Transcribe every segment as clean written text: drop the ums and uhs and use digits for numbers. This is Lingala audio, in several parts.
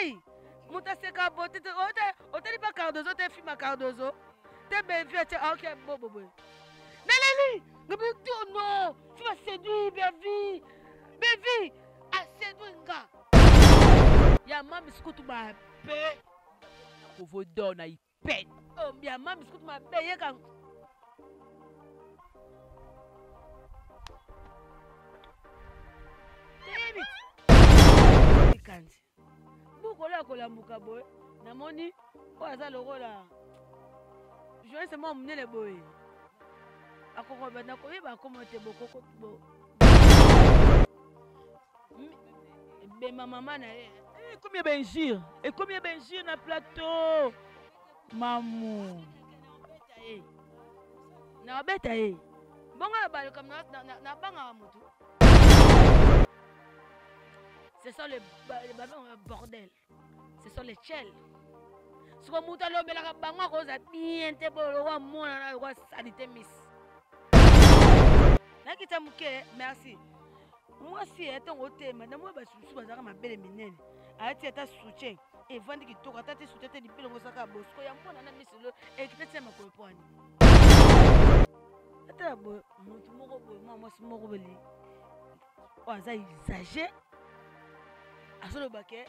Hey! Mutaseka bote ote pas Cardozo te film Cardozo te belle te ok bobo Nelly non tu vas séduire Bevi Bevi a séduire nga ya mami skutu ma pe ko vo dona I pen oh ya mami skutu ma be ye kan David kanti bukola kolambuka boy namoni o aza lokola je sais moi munene boy akoko bana ko yeba komote bokoko bo be mama na ye combien benjir et combien benjir na plateau mamu na beta ye bonga balo comme na banga mutu ce sont les ballons bordel ce sont les chels ce que muta lo belaka bango ko za bien te bolo wa mona na ko sanité miss na kita muke merci moi si etant au thème na moi ba susu bazaka mabele minene ati ata soutien et vandi ki toka tati soutien te dipelo ngosaka bosko ya mona na misilo e kitete makolo pwani ata bo mutu moko bo moi si moko beli o za exagé asolo bake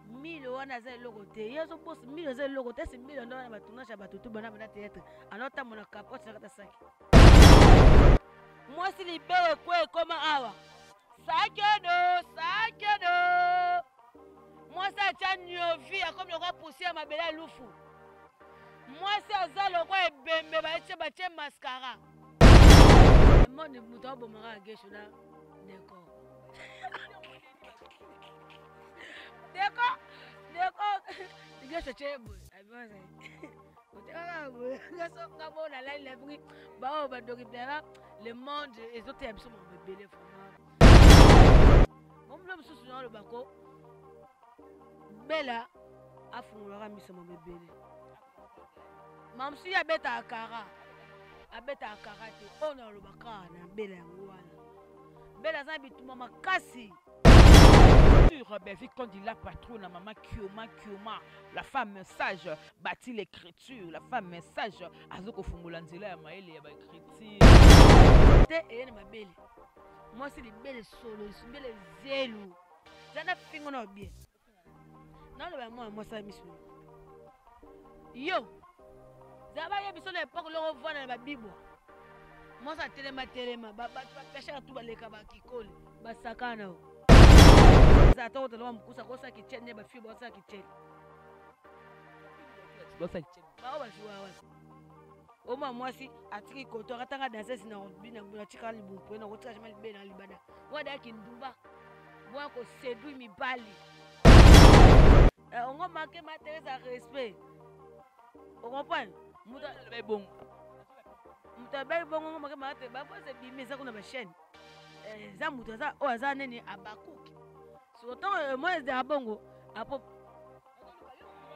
1000 wana za loko te yezo boss 1000 za loko te c'est 1000 ndo na batunasha batutu bana bana théâtre alors ta mona capote na kata saki moi si libere quoi comment awa sakedo moi ça tient nyovi comme le roi poussé à ma belle lufu moi ça za loko ebembe ba tie mascara moi ne muto bomara gesho na d'accord D'accord. Il y a ce chebo. Le monde les autres absolument bébé mon blâme sous le bako. Bella a fondé mise mon bébé. Mam si ya beta akara. Abeta akara te on a le baka na bella ngwana. Bella za bituma makasi. Belvi quand dit la patronne, maman Kioma, la femme sage bâtit l'écriture, la femme sage azoko fungulanzela ya maele ya ba écriture. Te ma belle. Moi c'est les belles solo, les belles zelu. Zana fingo na bien. Non le moi ça misu. Yo. Zaba ya biso na époque lo revoir na ba bibo. Moi ça telema ba pêcher tout ba leka ba kikole, ba sakana. Zato de l'homme kusa kosa ki chenne ba fibo sa ki chenne kosa ki chenne ba ba jouer wa o ma moi si atiki koto katanga danser sina bina buna tika libu po na kotika jama libe na libada wada ki ndumba bwa ko séduit mi bali on va manquer ma teresa respect on comprend muta be bon on manquer ma te ba ko se bimi za kuna ba chaîne za muta za o za nene abakuki autant moi je dis à bongo à pop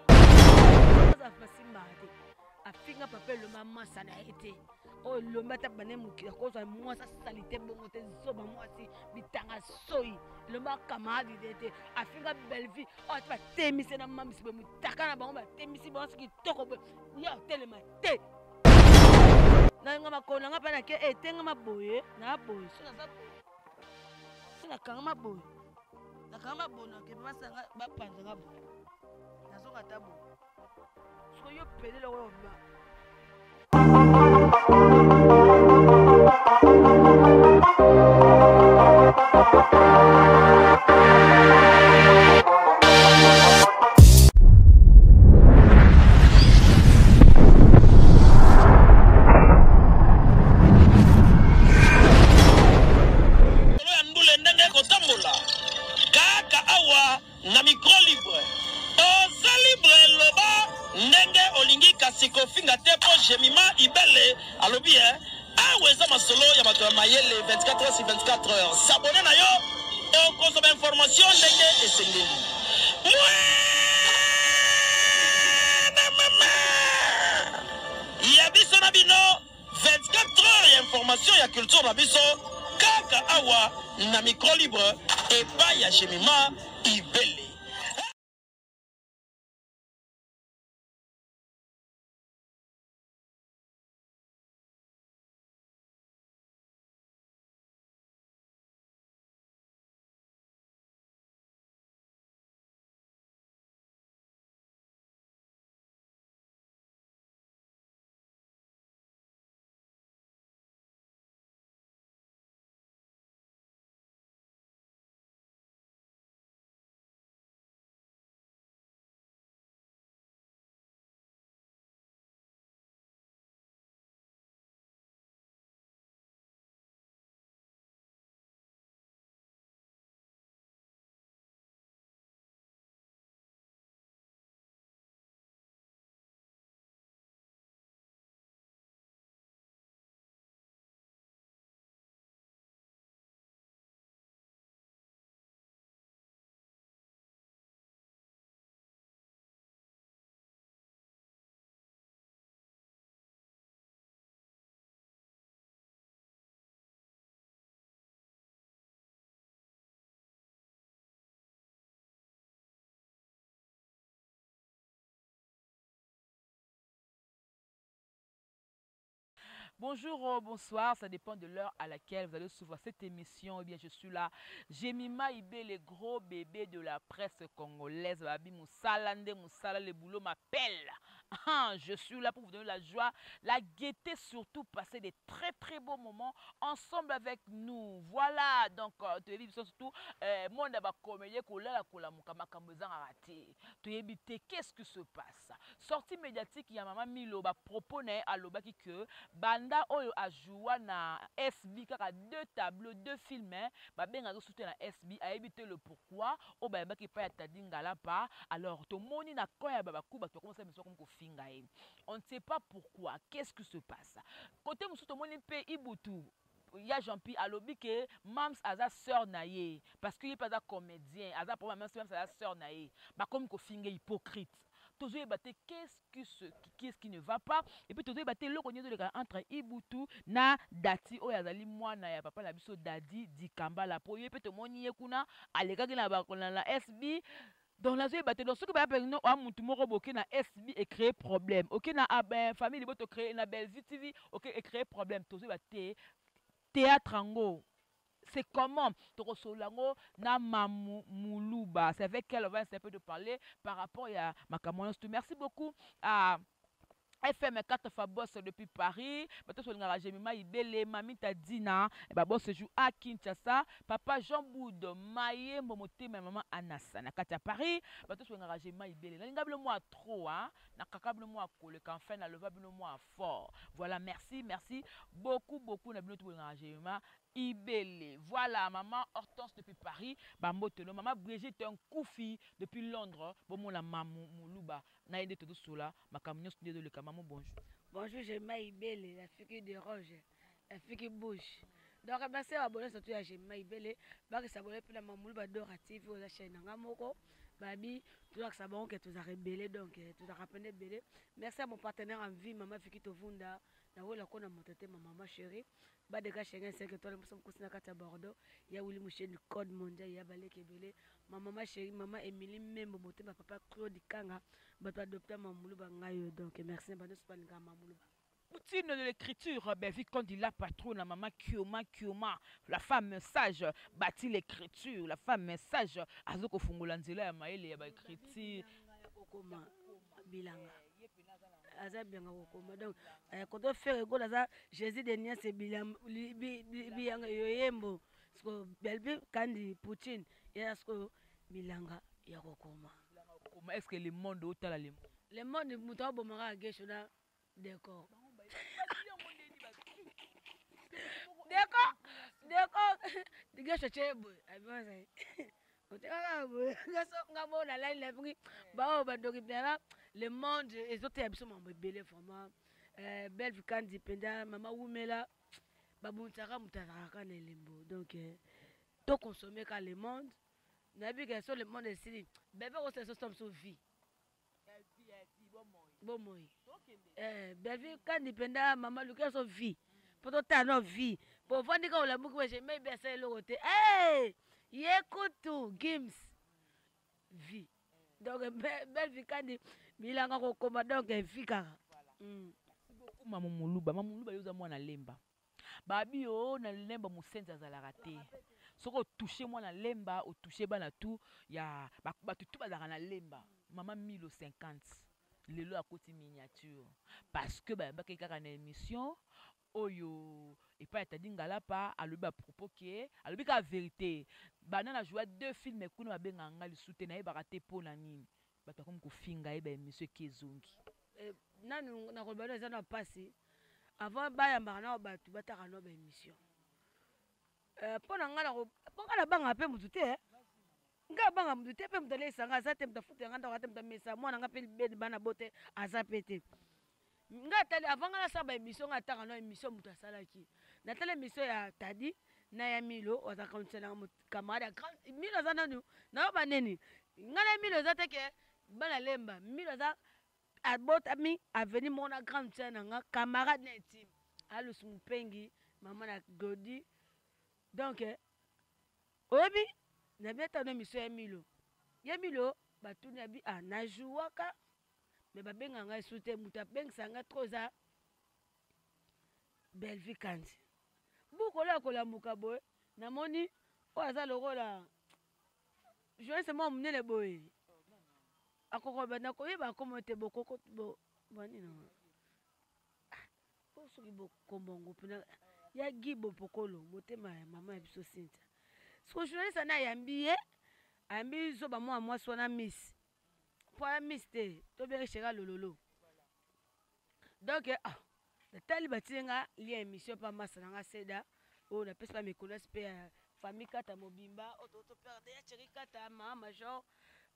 ça fait simba a finga papel le maman ça n'a été oh le mata bané muki ko ça moi ça salité bongo te zoba moi si bitanga soyi le ma camarade était a finga belle vie oh tu vas témisser na mama sibe mutaka na bango ba témisser bon ce qui toko ya telema te na ngama ko na ngapa na ke etenga maboye na boye so na za so na kanga maboye kama bona ke basanga ba panza ngabo nazo katabo so yo pelele wo ba Kofinga tepo jemima ibele alobi aweza masolo ya bato ya mayele 24 heures sur 24 heures s'abonner na yo o consommer information ndenge esengeli ya biso na bino 24 heures ya information ya culture na biso kaka awa na micro libre epai ya jemima ibele. Bonjour, bonsoir, ça dépend de l'heure à laquelle vous allez suivre cette émission. Eh bien, je suis là. Jemima Ibé, les gros bébés de la presse congolaise. Babi Moussala, Nde Moussala, le boulot m'appelle. Ah, je suis là pour vous donner la joie, la gaieté, surtout passer des très très beaux moments ensemble avec nous. Voilà, donc, télévision surtout, moi, d'abord, comédien, qu'est-ce qui se passe? Sortie médiatique, il y a maman Milo, propone à l'obaki que banda oyo a joué na SB kaka deux tableaux, deux films, benga zo soutenir na SB a évité le pourquoi o ba baki pa ya tadingala pa alors to moni na koya ba kuba to commencer mission comme ko finga e. On ne sait pas pourquoi, qu'est-ce qui se passe? Côté musu to moni pe Ibutu ya Jean-Pi alobi que Mams aza sœur na ye parce qu'il est pas un comédien, aza pour même sa sœur na ye. Ba comme ko finga hypocrite. Qu'est-ce qui ne va pas et puis toujours battre le connu de entre Ibutu na Dati o yazali mwana ya papa la biso Dadi Dikamba la po yepe to moni yekuna aleka na ba na SB donc la battre donc ce que ba no a mutu moko boké na SB et créer problème OK na famille libo to créer na Belzi TV OK et créer problème toujours battre théâtre ango. C'est comment Torosolango na Moulouba. C'est avec elle on va essayer de parler par rapport à ma camarade. Merci beaucoup à FM 4 Fabos depuis Paris. Bato so ngara Jemima Ibele, Mami Tadina, et babo se joue à Kinshasa. Papa Jean Boud, Maye Momote, ma maman Anassa na Katia Paris. Bato so ngara Jemima Ibele. Na ngable moi trop hein. Na kakable moi kole quand fin na levable moi fort. Voilà, merci beaucoup na bino to ngara Jemima Ibele. Voilà, maman Hortense depuis Paris, Bambotelo, maman Brigitte un Koufi depuis Londres, bon mon la mamou Moulouba, naïde tout cela, ma camion studio de le maman bonjour. Bonjour, Jemima Ibele, la fille qui dérange, la fille qui bouge. Donc, merci à abonner surtout à Jemima Ibele, parce que ça va plus la Mamoulouba d'Oratif ou la chaîne Namoko. Babi, tout ça va que tu as rébellé, donc tu as rappelé belé. Merci à mon partenaire en vie, maman Fiki Tovunda, na wala kona motete ma maman chérie. Ba de Schengen 5 étoiles, nous sommes cousinés à Bordeaux. Il y a Willy Mouché du code mondial, il y a Balé Kebele. Ma maman chérie, maman Émilie, même moté, ma papa Claude Kanga, bah tu adopté ma Moulouba Ngayo, donc merci, bah nous sommes pas ma Moulouba. Poutine de l'écriture, vu qu'on dit la patronne, la maman Kioma, la femme sage, bâtit l'écriture, la femme sage, Azoko Fungolanzela, Maëlle, ya ba écriture. Bilanga. Aza bien okoma donc quand on fait ego aza Jésus de nia c'est bilanga yoyembo parce belbi kandi Poutine et asko bilanga ya kokoma. Est-ce que le monde otala le monde muto bomaka gesho na décor gesho chebo abiwaza oteka gaso ngabo na line levingi bao badoki bien le monde et autres absolument belé vraiment belle vikandi penda mama wumela babuntaka mutaka na lembo donc to consommer ka le monde na bi que sur le monde ici bébé o se somme so vie bomoy belle vikandi penda mama luka so vie poto ta no vie pour vendre ka la buku je mais bien c'est le côté yekutu gims vie donc belle vikandi bilanga kokoma donc efika maman Moulouba yoza mwana lemba babi o na lemba musenza azalaka te soko toucher mwana lemba o toucher bana tout ya batu tout bazaka na lemba maman 1050 lelo akoti miniature parce que bakaki kaka na émission oyo et pas tadi ngala pa alobi à propos que alobi ka vérité bana na joué deux films kuna babenga ngali soute na yebaka te pona nini bato comme kofinga eba monsieur Kezongi nanu na kolbana eza na pasi avant bayambaka na bato bataka no ba émission pona ngana banga pe mutu te nga banga mutu te pe mutu alesanga aza te mutu afutanga ndako te mutu amesa mwana nga pe bedi bana bote aza pe te nga tali avant nga nasala ba émission nga ataka no émission mutu asalaki natala émission ya Tadi na ya Milo ozaka ntsena camarade Milo aza nanu na ba neni nga na Milo aza te ke bana lemba Milo aza abotami aveni mona grande sœur nanga camarade intime alusu mupengi mama na Godi donc obi na beta no émission ya Milo batuni abi na jouaka mais babenga nga soute mutu abengisa nga trop za Belvi kandi bukola kolamuka boye namoni oyo aza lokola journaliste moko monene boye akokoba nakoyeba komo te bokoko banini po soki bokombongo mpena ya gi bopokolo motema ya mama ya biso Cynthia siko journaliste ana ayambi ye ayambi zoba mwana mwasi wana miss po ya miss te tobengi sheka lololo donc natali batie nga lia émission mpa masa na nga seda oyo napesi pa méconnaisse mpe ya famille kata mobimba oyo toperde ya chéri kata mama major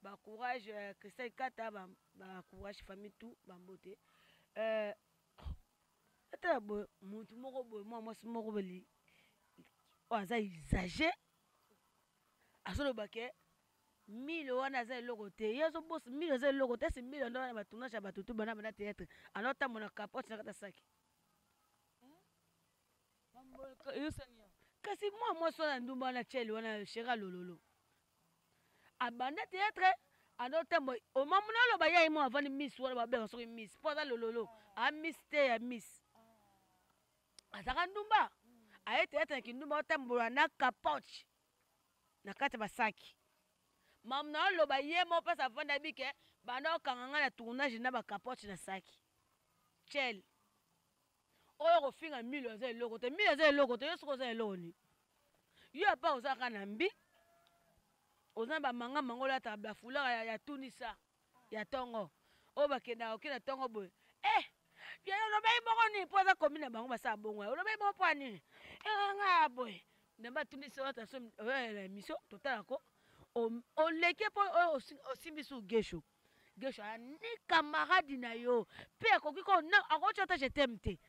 bacourage Christelle kata bacourage famille tout bambote atala boye mutu moko boye mwa mwasi moko boye oyo aza usage azolobake mile wana aza eloko te ye azobosa mile aza eloko te esi mile ndo wana batournage ya batutu bana bana théâtre anaotambola capote na kata saki kasi mwa mwasi wana ndumba wana cheli wana shera lololo abanda théâtre anaotambo omamuna oloba yai mo avandi miss wana babenga soki miss mpo aza lololo amiss te ya miss azaka ndumba aye théâtre na kindumba otambola na capote na kati ya basaki mamuna oloba ye mo mpasi avandi abike banda okanga nga na tournage na bakapote na saki chel oyo kofinga milo aza eloko te milo aza eloko te yo soki oza eloko ni yo apa ozalaka na mbi oza na bamanga mango olataka bafulaka ya tunisa ya ntongo oyo bakendaka oke na ntongo boye olobei moko nini mpo aza komi na bango basala bongo olobei moko mpo anini nga boye ndamba tunisa oyoela émission totalako oleki mpo oyo osimbi su gesho gesho ani camarade na yo mpe akoki akoti ata je t'aime te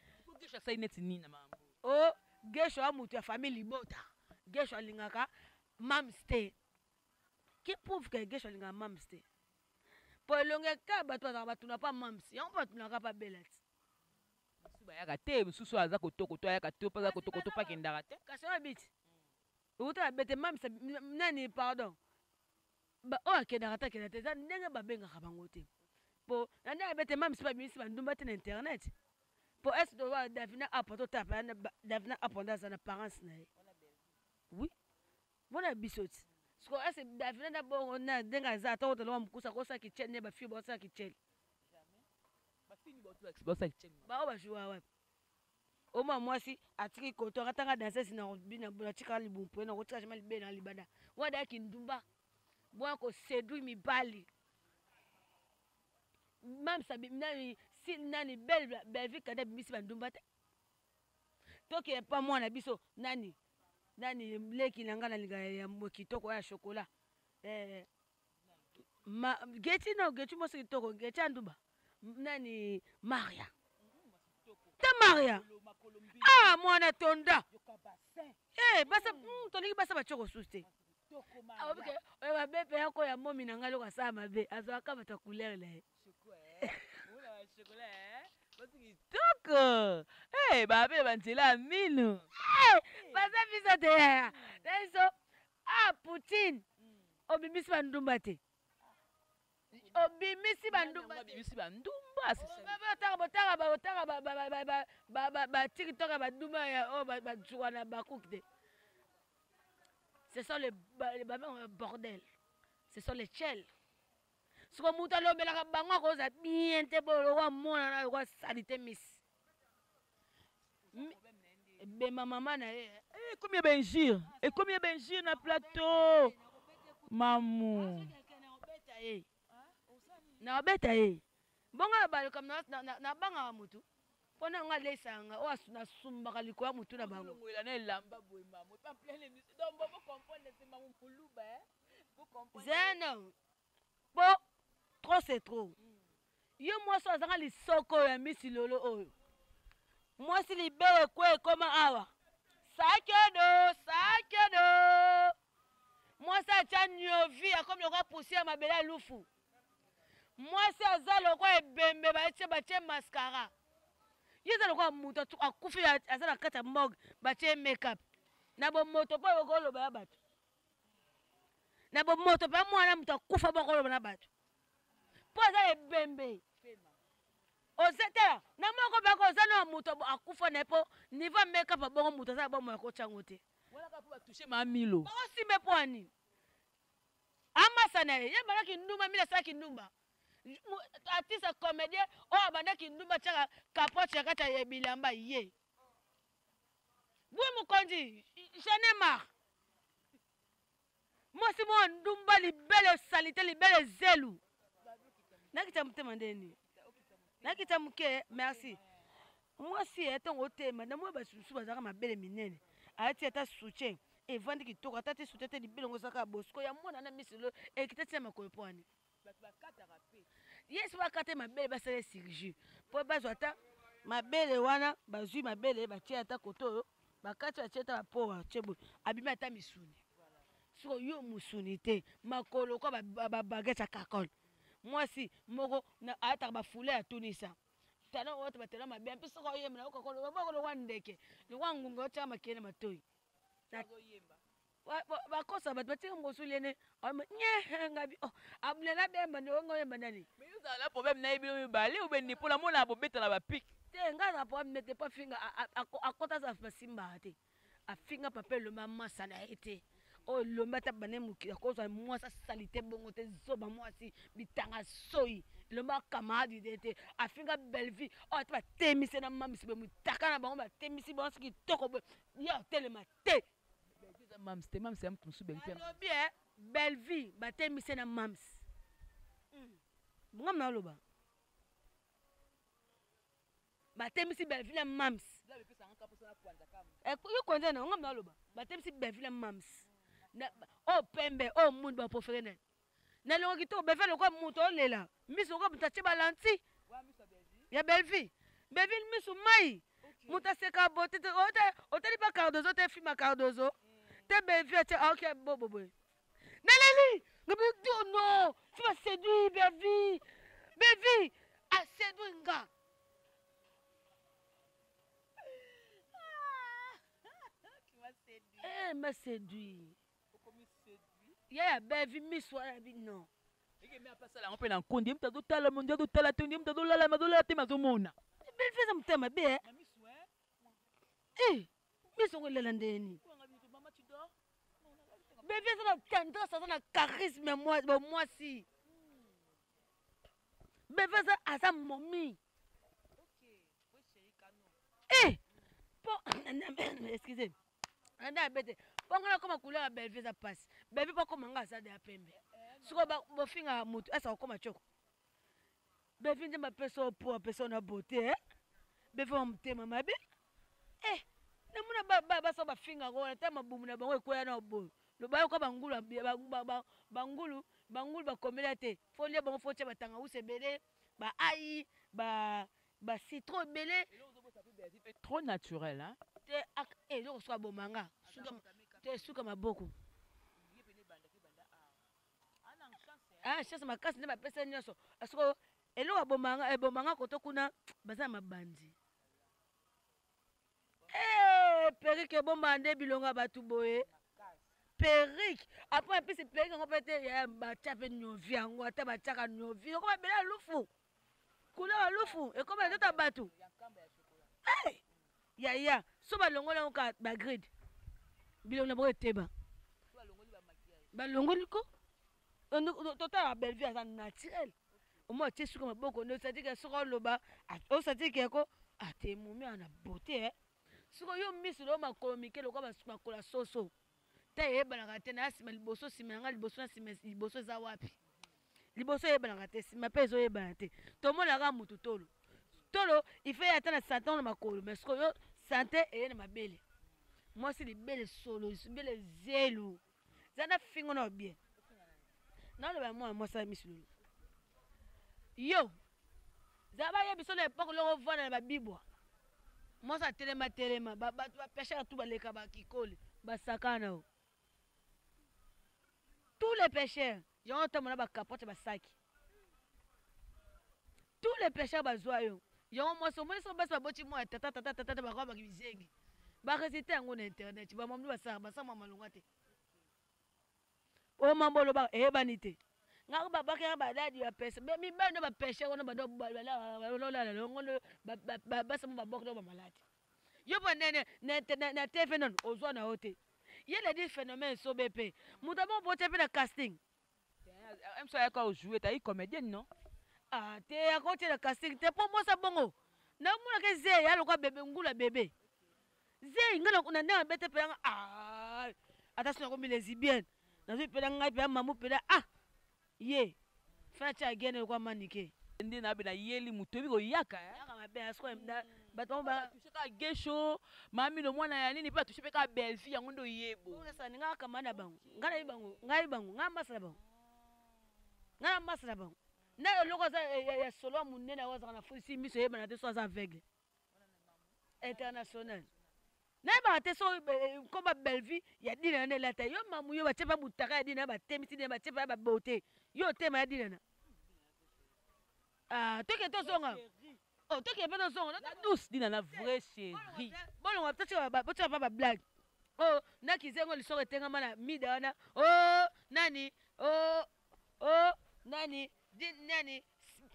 gesho asali neti nini na mambo o gesho ya mutu ya famille libota gesho alingaka mams te ki prouve ke gesho alingaka mams te po elongeka bato bazalaka batuna mpa mams yango mpo batunaka mpa bela ti mosusu bayaka te mosusu aza kotoko to ayaka te mpo aza kotoko to mpo akendaka te kasi oyo biti outala bete mams nani pardon oyo akendaka te akendaka te eza ndenge babengaka bango te po na ndenge abete mams babimisi bandumba te na internet po est towa davina apo totapa davina apo nde aza na parence na ye oui mpona biso ti siko est davina na bongo na ndenge aza ata otala mokusa kosaki tiele nde bafille baosaki tiele bao bajoua wapi oma mwasi atiki koto akatanga dansesi na bina atikaka libumpu na kotika jama libe na libanda wana dayaki ndumba bwana kosedui mibali mamsabi nani si nani belvi kanda bimisi bandumba te toke pa mwana biso nani leki na nga na linga ya kitoko ya chokola geti no geti mosi kitoko geti andumba nani Maria te Maria mwana tonda basa tolingi basa bachoko susu te oyo babepe yako ya momi na ngai loko asala mabe azwaka bato ya couleur na ye kitoko babe banzela ya mino baza biso te yaya naiso Poutine obimisi bandumba te obimisi bandumba batikitoka bandumba oyo bajuka na bakuki te ce sont les bordel ce sont les chels siko mutu alobelaka bango akoza bien te bolokwa monana lokwa sali te misi ebema mama na ye ekomi ebenjire na plateau mamu na obeta ye bongo na baluka na bangaka mutu mpona nga lesanga oyo nasumbaka likolo ya mutu na bango zeno po trop c'est trop yo mwasi oyo azanga lisoko oyo ya misi lolo oyo mwasi libele ekwe ekoma awa sakedo mwasi atya niovi akomi lokwa pusi ya mabele ya lufu mwasi aza lokwa ebembe batie mascara ye eza lokwa mutu akufi aza na kati ya morgue batie makeup na bomoto mpo okoloba ya bato na bomoto mpe mwana mutu akufa mpo okoloba na bato mpo aza ebembe ozete na moko bako ozana muto akufa na po niva meka pa bongo muto za bomo ko chango te wala ka po toucher ma milo ba simbe poani amasa na ye bana ki nduma mila sa ki ndumba artiste comédien o abanda ki ndumba chaka capote kata ye bilamba ye oui mukonzi j'en ai marre moi c'est moi ndumba libele salité libele zelu nakita mutema ndeni nakita muke merci moi si etant otema na moi basusu bazaka mabele minene ati ata soutien et vandi kitoko ata te soutien te libele ngosaka bosko ya mona na misilo e kitati makoyo poani yes bakate mabele basale sirju po bazwa ata mabele wana bazwi mabele batie ata koto bakati batie ata bapoa chebo abimi ata misuni siko yo musuni te makolo kwa babagete kakol mwasi moko na ataka bafule ya tunisa tana wote batela mabele mpe siko yemba na kokolo bakolo wandeke ni wangunga otaka makene matoi bakosa bato batika mosulene nye ngabi abulela bemba ni wongo yemba nani mais vous avez un problème na ibilo mibale ou ben ni pour la mona bobeta na ba pic te nga na problème n'était pas finga akota za basimba te afinga papel le mama sana été o lomba ta bane mukila ko za mwasa salité bongo te zoba mwasi bitanga soyi lomba kamadi de afinga belle vie o ta temise na mama sibe mutaka na bango ba temisi bongo ski toko ya telema te mams te mams am tout belle vie bien belle vie ba temise na mams ngam na loba ba temisi belle vie na mams yo konza na ngam na loba ba temisi belle vie na mams o pembe o mundu ba préféré na longo kitoko belle vie ko muto lela miso ko mutache balanti ya belle vie miso mai mutaseka bote oteli pa cardozo te fi ma cardozo te belle vie te ok bobo Nelly, non, tu vas séduire belle vie a séduire nga m'a séduit. Yeah, baby, miss what I mean, no. On peut en conduire, tu as tout à l'heure, mon Dieu, tout à l'heure, tu as tout à l'heure, tu as tout mona. Belle fais un thème, bien. Eh, miss on est l'andéni. Belle fais un tendresse, ça a un charisme, moi si. Belle fais un sa momie. Eh, excusez. Anda bete. Pongana koma couleur ya belle vie ça passe. Belle vie pas comme nga ça de pembe. Siko ba bofinga mutu asa koma choko. Belle vie ndema peso pour personne na beauté eh. Belle vie mtema mabe. Eh, na muna ba so ba finga ko na tema bumu na bango ekoya na obo. Lo ba ko bangulu bangulu ba komela te. Fo lia bango fo tia batanga usebele ba ai ba citron belé. Trop naturel hein. Eh loko so bomanga. Te suka maboko. Ah, chance makasi ne ba pesa nyoso. Asiko eloko bomanga koto kuna baza mabandi. Eh, perike bomba nde bilonga batu boye. Perike. Après un peu c'est perike on peut te ba chape nyovi yango ata ba chaka nyovi. Ko ba bela lufu. Kula lufu e ko ba tata batu. Eh. Ya so ba longola ko ba grid. Bilonga bo eteba. Ba longoli ko. Tota belle vie ça naturel. Au moins tu suka maboko no ça dit que soko loba o ça dit que ko ate mumi ana beauté eh. Soko yo miss lo makomike lo ko ba makola soso. Te yebana te na sima liboso sima nga liboso na sima liboso za wapi. Liboso yebana te sima peso yebana te. To mona ga mutu tolo. Tolo il fait attendre santé na makolo mais soko yo santé e na mabele. Moi c'est les belles solo, les belles zelu. Zana fingo na bien. Non le moi ça miss lulu. Yo. Zaba ya biso le poko lo vana na bibwa. Moi ça telema ba pêcher tout ba leka ba kikole, ba sakana o. Tous les pêcheurs, ils ont entendu ba capote ba sac. Tous les pêcheurs ba zoyo. Ils ont moi so ba boti moi tata ba kwa ba kizengi. Ba réciter en internet, ba mamdu ba sa malonga te. O mambolo ba e banité. nga ba bakera ba dadi ya pesa mi ba no ba pêcher on ba do ba la ngono ba sa ba bok do ba malade yo ba na TV non ozwa na hote yele di phénomène so BP muta bon bote pe na casting même ça ya ko jouer ta comédienne non ah te ya ko te na casting te po mo sa bongo na muna ke ze ya lo kwa bebe ngula bebe ze ngana kuna na bete pe ah attention ko mi lesbienne na zo pe nga pe mamu pe ah ye facha agene kwa manike ndi na be na yeli mutobi ko yaka yaka mabe asko mda bato ba tusheka gesho mami no mwana ya nini pa tushepe ka belfi yango ndo yebo ngasa ninga kamana bangu ngai bangu ngamba sala bangu ngamba sala bangu na loko za ya solo munene waza na fusi miso yeba na te so za aveugle international na ba te so ko ba belfi ya dina na la yo mamu yo ba chepa butaka ya dina ba temisi dina ba chepa ba beauté yo tema ya dina na ah toke to songa oh toke pe to songa na douce dina na vraie chérie bon on peut pas blague oh na kizengo lisoko tenga mana mida na oh nani nani nani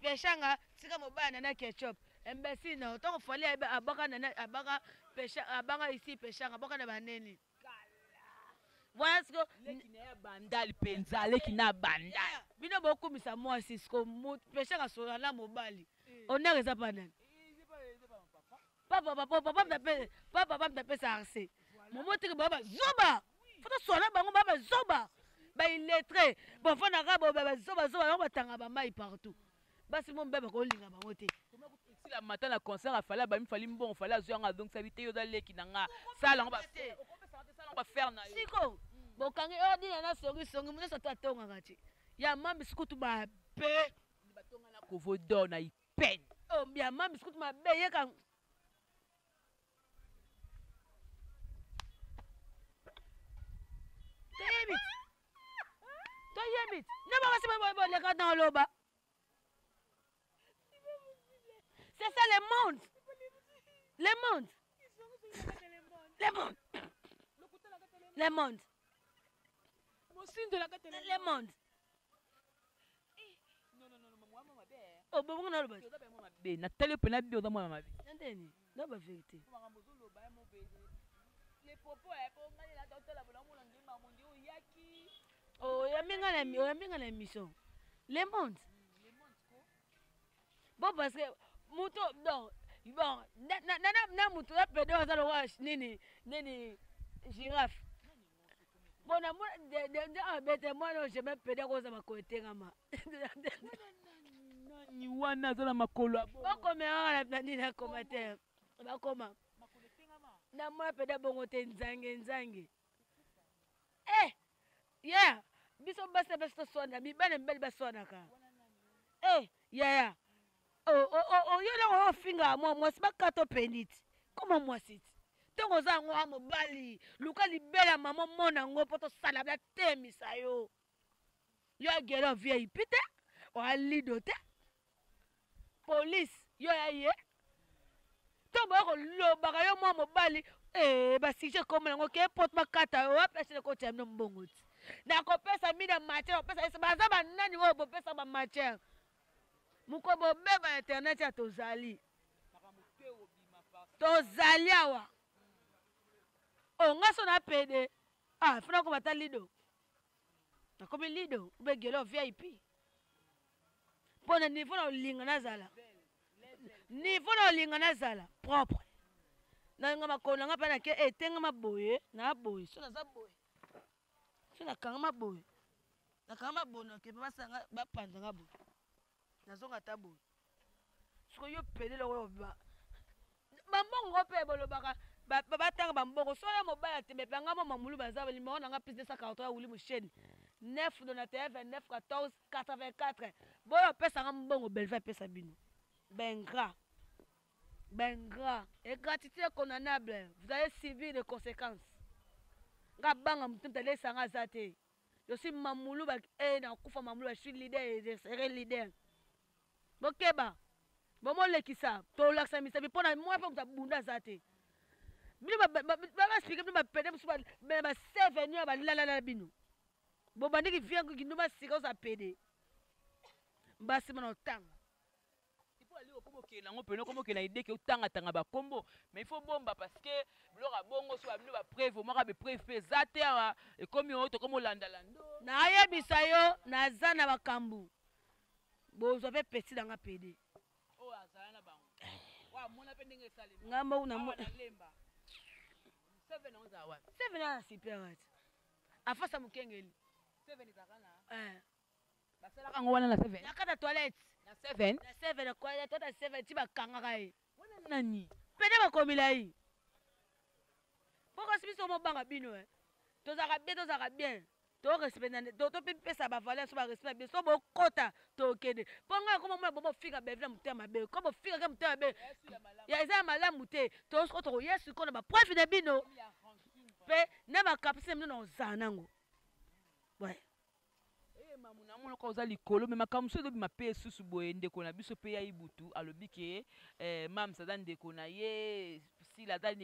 peshanga sika mobana na ketchup embesi na to fali abaka na abaka pesha abaka ici peshanga abaka na baneni voilà ce que leki na bandal penza leki na bandal bino bokumisa moi sisko peshanga sola na mobali on eza panani papa mtape sarse momotiki baba zoba foto sola bango baba zoba ba illettré bon fona rabo baba zoba bango batanga ba mai partout basi mo mbeba ko linga bango te si la matin la concert a fallu ba mi fali mbon fali azwanga donc ça bité yo da leki nanga sala ngo ba faire na yo siko bokangi ordina na songi muna sa tatonga ngati ya mambi sikutu ba pe ni batonga na kovodo na ipen oh ya mambi sikutu ma be ye kan Toyebit. Ne pas rester les gars dans le bas. C'est ça le monde. Le monde. Le monde. Le monde. Le monde. Oh, bon, on a le bas. Na télé pena bio dans moi ma vie. Entendez? Non, pas vérité. Les propos pour ngani la docteur la bola mon ngi ma mondi o yaki. Oh, ya minga la émission. Le monde. Bon parce que muto non, bon na muto ya pédé za lo wash nini girafe. Bon na moi de abete moi non je même pédé ko za makote ngama. Ni wana za na makolo. Bako me na nini na commentaire. Bakoma. Na moi pédé bongo te nzange. Yeah, biso basa basa sona mi bana mbele basona ka yeah oh yo la finga moi c'est pas kato penit comment moi c'est tongo za ngo mobali luka libela maman mona ngo poto sala bla temisa yo gelo vieille pite o alido te police yo ya ye to ba ko lo ba yo mo mobali ba si je comme ngo ke pot makata o apese ko tem no mbongo na kopesa mina matière opesa esa baza banani oyo bopesa ba matière muko bobeba internet ya tozali awa o ngaso na pede funa ko bata lido na komi lido ubegelo VIP pona niveau na linga na zala propre na nga makona nga pana ke etenga maboye na boye so na za boye so na kanga boye na ke basanga bapanza nga boye nazonga ta boye siko yo pele lo ba bambongo pe bolobaka batanga bambongo so ya mobile tembe panga mama mulu bazaba limao na nga plus de 140 ya wuli musheni 9 donateur 29 14 84 boyo pesa nga mbongo belva pesa bino ben gras et gratitude condamnable vous allez subir les conséquences nga banga mutumta lesa nga zate je suis mamulu ba na kufa mamulu je suis leader et je serai leader bokeba bomo lekisa to laksa misabi pona moi pa mutabunda zate bino ba expliquer bino ba pede musu ba 7 venir ba la bino bo bandiki vient ki nduma sika za pede mbasi mona otanga ipo ali okomo ke nango peno komo ke na idée ke otanga tanga ba kombo mais il faut bomba parce que biloko bongo so abino ba preuve maka be preuve pe zate awa ekomi oto komo landa lando nayebisa yo naza na bakambu bozwa mpe pesi nanga pede o azala na bango wa mona pe ndenge esali ngamba una lemba 7 ans awa 7 ans super ati afasa mukengeli 7 zakana basalaka ngo wana na 7 nakata toilette na 7 na 7 kwa tota 7 ti bakangaka ye wana nani pede bakomila ye poko sibiso mobanga bino tozalaka bien topesa bavaleur so barespect bien so bokota tokende mpongo akoma mona bobofika bevina motema mabe ko bofikaka motema mabe ya eza ya malamu te tosoko tokoyesu kona baprofi na bino mpe na bakapasite mino na ozala nango mamuna monoko oza likolo me makambo so ezobima mpe esusu boye ndeko na biso mpe ya ibutu alobi ke mams aza ndeko na ye sila aza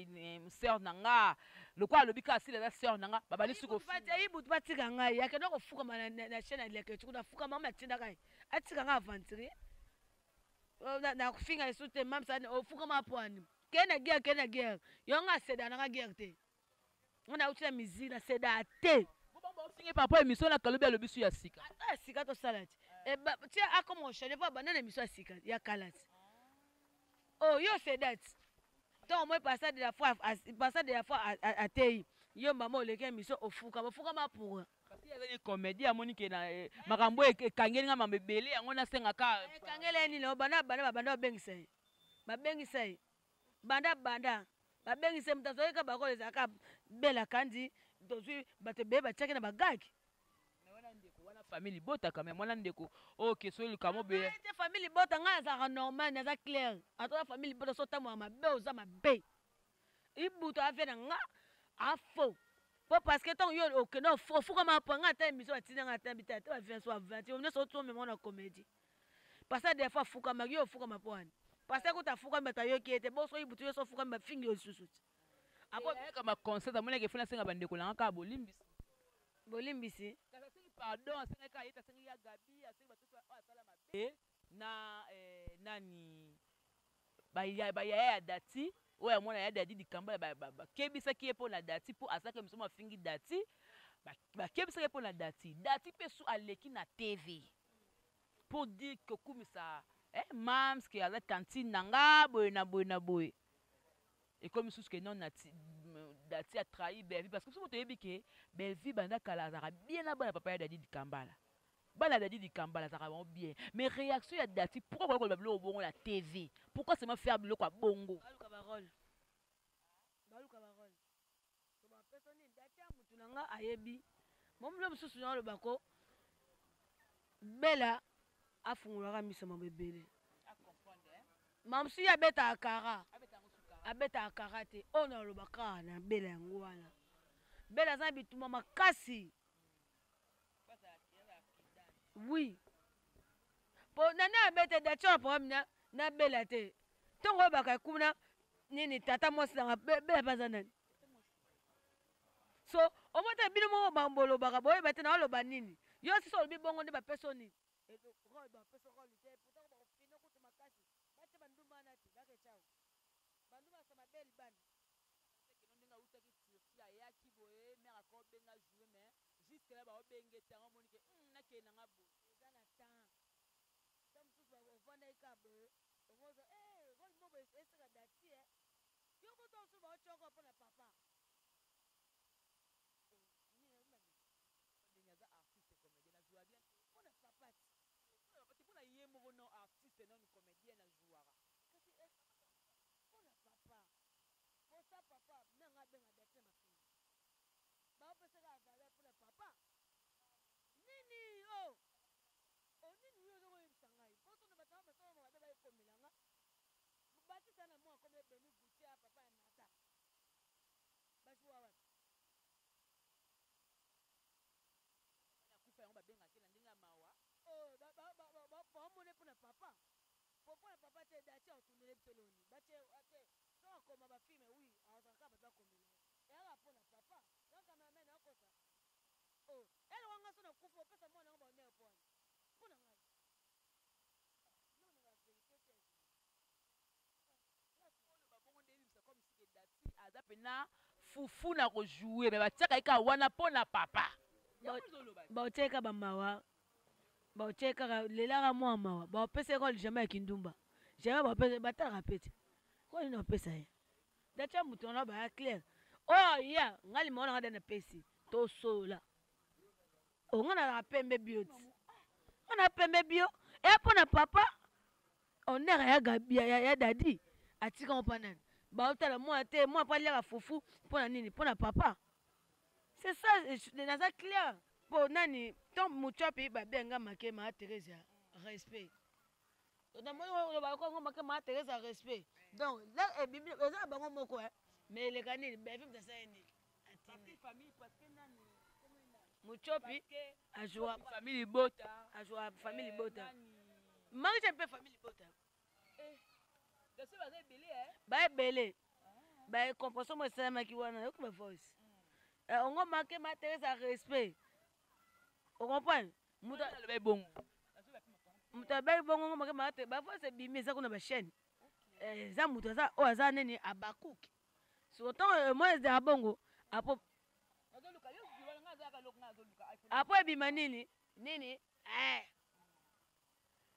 sœur na nga lokola alobi kaka sila aza sœur na nga babali suki ibutu batika ngai akende kofukama na chaine aleke tuku nafukama omo atindaka ye atika ngai aventurier nakofinga esu te mams ofukama apwani kee na guerre yo nga aseda nanga guerre te ngo nauti na misiri naseda te ofinge par rapport à émission na kalobi alobi su ya sika ya sika tosala ti tia akoma ochane po abanda na émission ya sika ya kala ti o yo seda ti ntongo moi passade de la fois atei yo mama oleki émission ofukama pour parce que azali comédie amoni ke na makambo ekangeli nga mambo ebele yango nasengaka ekangeli nini babanda babengisa ye banda babengisa ye moto azoyeka bakolo ezalaka bela kandi tozwi bato ebele batiaki na bagaki wana famille libotaka me mwana ndeko oyo keso eluka mobe te famille libota ngai azalaka normal naza claire atoza famille libota so otambola mabe oza mabe ibuto avie na nga afo po parce que ntango yo okende ofukama po ngai ata émission batindanga ata bita ata bavien so avanti nyonso otomema na comédie parce que des fois afukamaki yo ofukama po wani parce que kuta afukami bato ayoki ete boso ibutu yo so ofukami bafingi yo lisusu ti apoyaka baconcert amonaki efuna asenga bandeko nanga kaka bolimbisi pardon asengaki ayeta asengi ya gabi asengi batoto oyo asala mabe na nani bayaya ya dati oyo amona ya dadi dikambala bakebisaki ye mpo na dati mpo asalaki misomo afingi dati bakebisaki ye mpo na dati mpe su aleki na tv mpo dire kokumisa mams ke aza tantine na nga boye na boye ekomi susu ke non dati atrahi belvi parce que soki toyebi ke belvi banda kala azalaka bien na bana papa ya dadi dikambala bana dadi dikambala azalaka bango bien mais réaction ya dati pourquoi kola koloba biloko bongo na tv pourquoi seulement faire biloko ya bongo baluka barole to bapesa nini dati ya mutu na nga ayebi momilo mosusu na olobako bela afungolaka miso mambo ebele mamosu ye abetaka kara abetaka kara te oyo na olobaka na bela yango wana bela aza na bitumba makasi oui po nani abete dati oyo problème na bela te ntongo oyebaka ekuna nini tata mwasi nanga bela mpe aza nani so omota bino moko bambolobaka boyeba te na oloba nini yo sisi olobi bongo nde bapeso nini bapesa roli te pourtant bakofina kutu makasi batie bandumba wana te bakecao bandumba asa mabeli bana ndenge autaki turki ayaki boye mere akobenga joue mais jusque la baobenge te yango omoni ke nakee nanga boye eza na temps ta mosusu ovandaki ka boye omoza roli mobo eseka dati yo kuta mosusu baocoko mpo na papa aza artiste comédien nazwa bien mpo na papa ti mpona ye moko no artiste nanu comédien nazwaka kasi mpo na papa posa papa nanga abenga dati na mafinga baopesaka avaleur mpo na papa nini nini oyo ozokoyebisa ngai potono bato basolo mabe bayekomelanga batisa na mwa komi ebeni butie ya papa ya nata bazwa wapi yango babengaki na ndenge ya mawa bamone mpona papa mpona papa te dati aotundele biso loni batie ate so akoma bafilme wi azalaka bato akomela eyaka mpona papa yanka mamene akota eloko nga so na kufa opesa mwana yango baonere po wana mpona ngai na fufu na kojouer me batiaka eka wana mpo na papa baotiaka bamawa baotiaka lelaka mwa mawa baopesa ekole jamais ya kindumba jamais baopesa batalaka pete koni na opesa ye datia moto na baya clair ya ngali maona ngada na pesi tosola onga na pembe bio ti ona pembe bio e mpo na papa onera ya dadi atika mpo nani baotala mwa te mwa mpo aliaka fufu mpo na nini mpo na papa c'est ça naza clair mpo nani ton muchopi babenga make ma Teresa respect namoni make ma Teresa respect donc là eza bango moko mais eleka nini bafim tasala nini muchopi ajua famille bota marije mpe famille bota baebele baecompression mo esalamaki wana yoki bavoice ongo make ma Teresa respect ocomprendre moto abai bongo ngo make mate bavoice ebimi eza kuna bachaîne eza moto oyo aza nini abakuki surtout moi ezala bongo apo ebima nini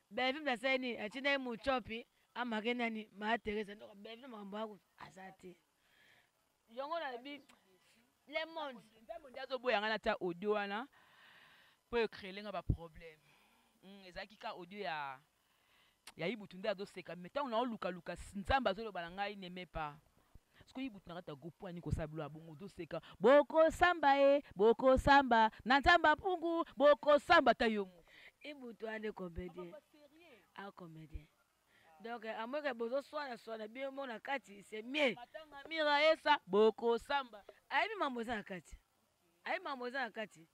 bevim nasali nini atina ye muchopi amake nani ma Teresa ndoko bevim makambo yako aza te yongo na bi le monde nde azoboyanga na tia audio wana mpo ecréelenga baproblème ezalaki ka audio ya ibutu nde azoseka me ntango naolukaluka nzambe azoloba na ngai neme pa siko ibutu na kati ya groupe wani kosala bilo ya bongo ozoseka bokosamba ye bokosamba na nzambe apungu bokosamba ta yo moko ibutu ane comédien acomédien donc amoke bozoswana bien mo na kati c'est mieux matanga mira esa bokosamba ayebi mambo eza na kati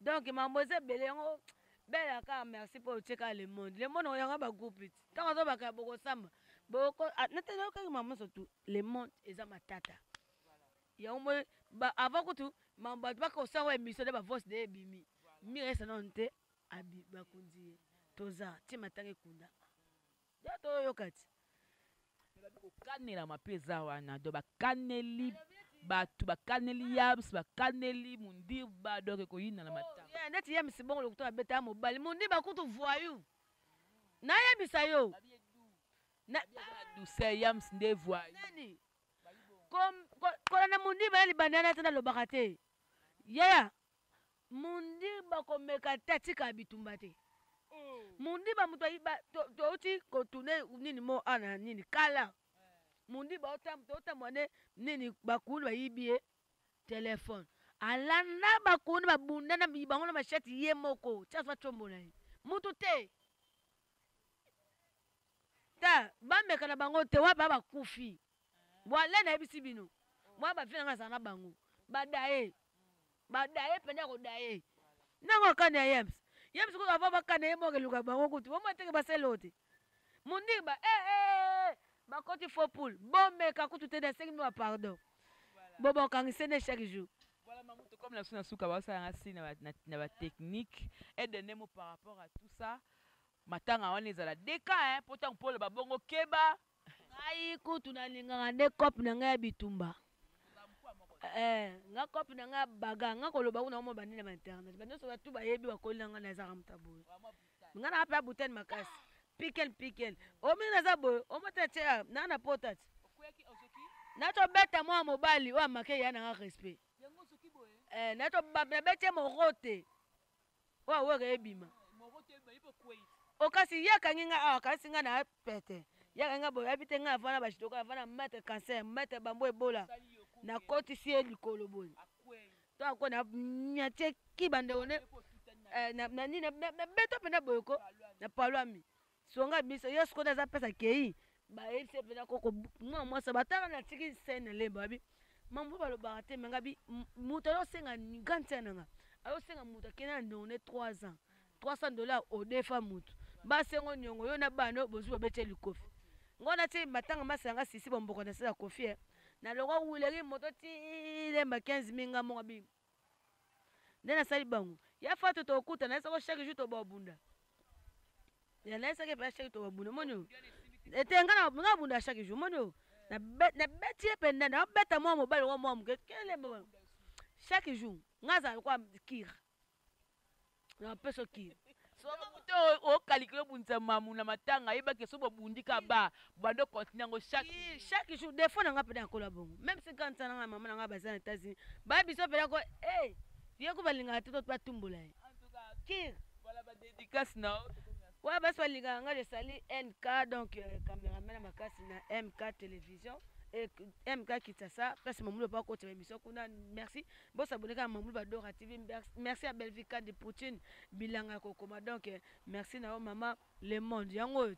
donc mambo eza ebele yango belaka merci mpo otieka le monde oyanga bagroupe ti ntango azobaka bokosamba natenaokaki mambo surtout le monde eza matata yango mo avant kutu mambo bato bakosanga émission nde bavoice de ebimi mira esa nano te bakundi ye toza ti matanga ekunda ya toyoka ti kokanelama mpe eza wana do bakaneli bato bakaneli yams bakaneli mundirba donc ekoyina na matanga neti yamisi bongo lokuta babeta ya mobali mundirba kutu voyu nayebisa yo douceur yams nde voyu nani kola na mundirba ya libanda yana tana lobaka te yaya mundirba komeka te atika bitumba te mundirba moto touti kotune nini mo ana nini kala mundirba otamwane nini bakulu bayibi ye telefone alanda bakulu babundana bango na mashati ye moko tiaswa combo na ye mutu te ta bameka na bango te waba bakufi bwale nayebisi bino mwa bafina nga azala na bango badaye pene ya kodaye nango akane ya yems kutu ava bakane ye moko eluka bango kutu bomo eteke baselo te mundirba bakoti faux poule bomeka kutu te nasengi mwa pardon bobokangise ne chaque jour voilà mamuto comme na suka basalanga si na batechnique edene mo par rapport à tout ça matanga wana ezala deka mpo ntango mpo oloba bongo keba ngai kutu nalingaka nde cope na ngai ya bitumba nga cope na ngai baga nga koloba kuna omo bandi na bainternet banyonso batu bayebi bakoli na ngai nazaka moto boye nga nanga mpe ya butene makasi pikel omingi naza boye omotala tie naa na pota ti natobeta mwa mobali oyo amake ya nanga respect nabetie moro te oyo aweka ebima okasi ye akangi nga awa kasi nga na pete ye akangi nga boye abi te nga avana bashitoka avana maitre cancer maitre bambo ebola nakotisi ye likolo boye to ako na nyatie kibandeko ne nabeto mpena boye ko na palwami songa biso yo sikoyo aza pesa kei bayebisi mpena koko mwa mwasa batala natiki sene lemba babi mambo balobaka te me ngabi moto azosenga gantia nanga azosenga moto akende na ndone 3 ans $300 odefa moto basengo niongo yo na bana bozwi babetie likofi ngo nati matanga masanga sisi bomboko na sala kofi na longo wuleri moto ti lemba 15 nga monga bi nde nasali bango ya fa to okuta na sako chaque jour to babunda ya na sako pa chaque to babunda monyo etenga na bunda chaque jour monyo na beti penda na beta moi mobile wa moi muke kele bon chaque jour ngaza kwa kir na peso kir so muto o calculer bunza mamu na matanga yeba ke so bundika ba bando continue ngo chaque jour des fois na nga peda kola bon même si quand ça na maman na nga bazana États-Unis ba biso peda ko viens ko balinga toto pa tumbola en tout cas kir voilà ba dédicace na ouais bas balinga nga de sali NK donc caméraman makasi na MK télévision et MK Kitasa parce que mamulo pas côté émission kuna merci bon s'abonner à mamulo Badora TV merci à Belvika de Poutine bilanga kokoma donc merci na maman le monde yango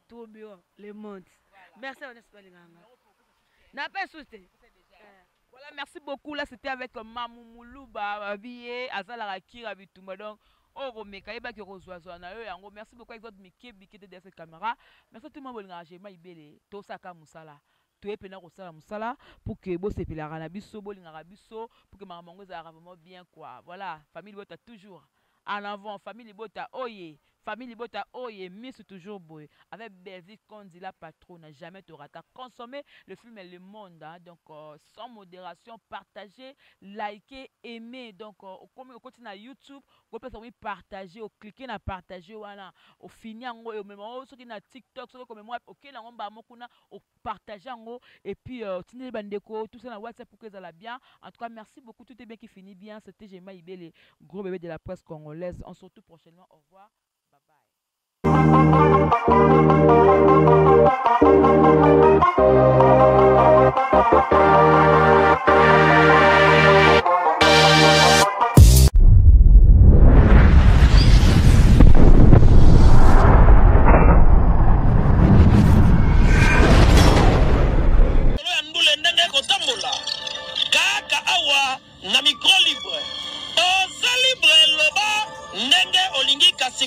tout bien le monde merci on espère linga na pas souté. Voilà, merci beaucoup. Là, c'était avec Mamou Moulouba, habillé, Azala Rakira, Bitumba. Donc, oh, mais quand il y a des merci beaucoup avec votre Mickey, Biké de cette caméra. Merci tout le monde pour l'engagement. Tout ça, comme ça. Tout est pénal au Moussala pour que vous soyez la Ranabiso, Bolingarabiso, pour que ma mango soit vraiment bien, quoi. Voilà, famille Bota toujours en avant, famille Bota, oye. Famille Bota, oye, Miss toujours boy. Avec Belvic Kondi, la patronne, jamais te rata. Consommer le film et le monde, hein, donc sans modération, partager, liker, aimer. Donc, comme on continue à YouTube, vous pouvez partager, ou cliquer na partager, voilà, au finir, au même moment, ceux qui na TikTok, ceux qui moi, ok, là on va mokuna, au partager en haut, et puis tenez les bandeko, tout ça na WhatsApp pour que ça aille bien. En tout cas, merci beaucoup, tout est bien qui finit bien. C'était Gemma Ibé, les gros bébés de la presse congolaise. On se retrouve prochainement. Au revoir.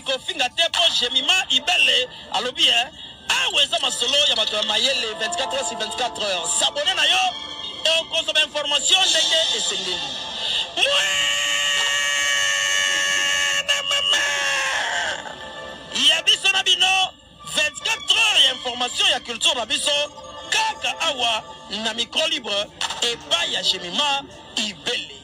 Kofinga tepo Jemima Ibele alobi aweza masolo ya bato mayele 24 heures sur 24 heures s'abonner na yo o consommer information ndenge esengeli ya biso na bino 24 heures ya information ya culture na biso kaka awa na micro libre epai ya Jemima Ibele.